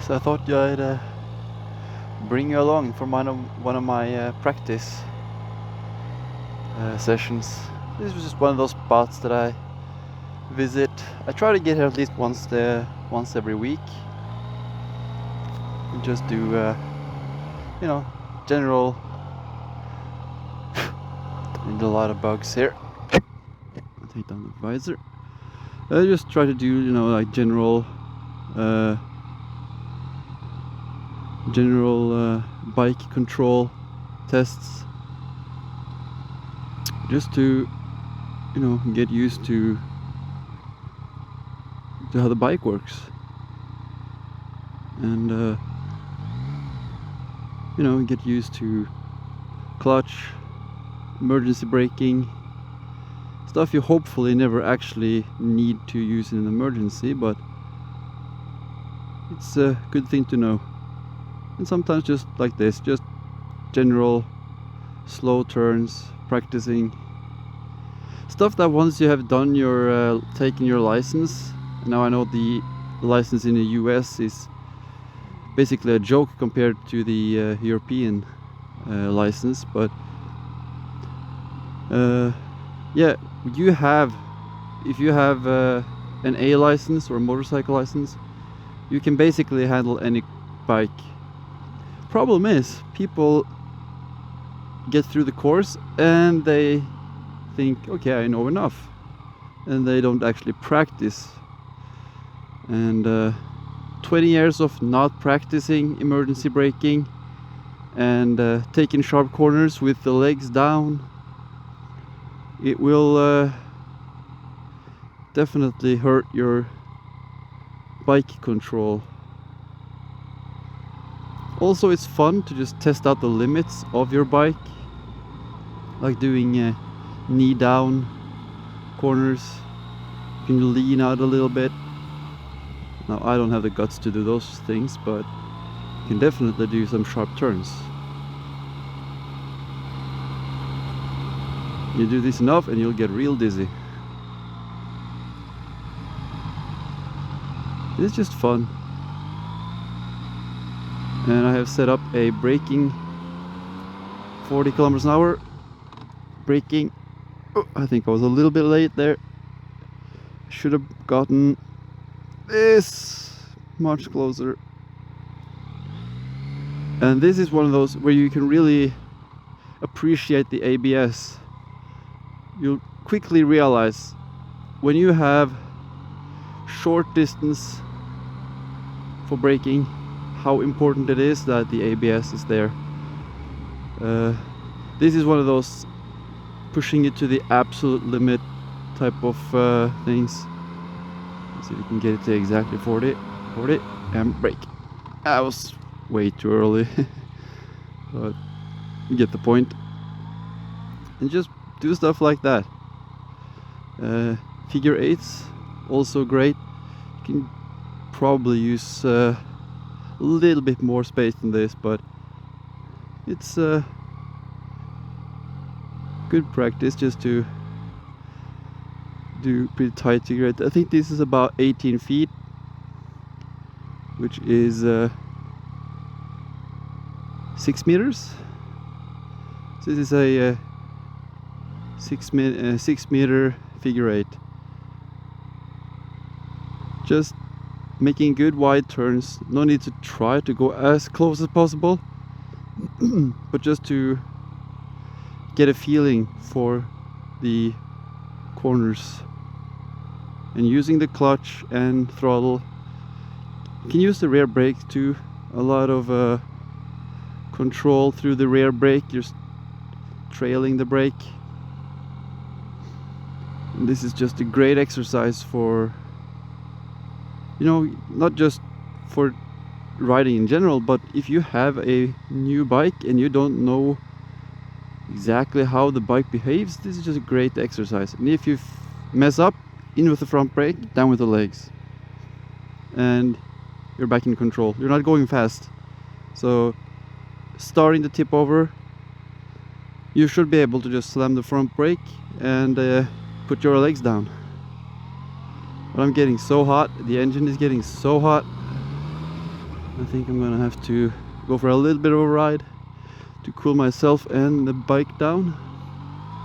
So I thought I'd bring you along for one of my practice sessions. This was just one of those spots that I visit. I try to get here at least once every week. And just do, general. And a lot of bugs here. I'll take down the visor. I just try to do, like general bike control tests, just to get used to how the bike works, and get used to clutch, emergency braking, stuff you hopefully never actually need to use in an emergency, but it's a good thing to know. And sometimes just like this, just general slow turns, practicing stuff that once you have done your taken your license. Now I know the license in the US is basically a joke compared to the European license, but yeah, if you have an A license or a motorcycle license, you can basically handle any bike. Problem is, people get through the course and they think, okay, I know enough, and they don't actually practice. And 20 years of not practicing emergency braking and taking sharp corners with the legs down, it will definitely hurt your bike control. Also, it's fun to just test out the limits of your bike, like doing knee down corners. You can lean out a little bit. Now I don't have the guts to do those things, but you can definitely do some sharp turns. You do this enough and you'll get real dizzy. It's just fun. And I have set up a braking 40 kilometers an hour. Braking. Oh, I think I was a little bit late there. Should have gotten this much closer. And this is one of those where you can really appreciate the ABS. You'll quickly realize when you have short distance for braking, how important it is that the ABS is there. This is one of those pushing it to the absolute limit type of things. Let's see if we can get it to exactly 40, and brake. I was way too early, but you get the point. And just do stuff like that. Figure eights, also great. You can probably use a little bit more space than this, but it's good practice just to do pretty tight figure eight. I think this is about 18 feet, which is 6 meters. So this is a 6 meter figure eight. Just making good wide turns. No need to try to go as close as possible, but just to get a feeling for the corners. And using the clutch and throttle. You can use the rear brake too. A lot of control through the rear brake. You're trailing the brake. And this is just a great exercise for, not just for riding in general, but if you have a new bike and you don't know exactly how the bike behaves, this is just a great exercise. And if you mess up, in with the front brake, down with the legs, and you're back in control. You're not going fast, so starting to tip over, you should be able to just slam the front brake and put your legs down. But I'm getting so hot, the engine is getting so hot. I think I'm gonna have to go for a little bit of a ride to cool myself and the bike down.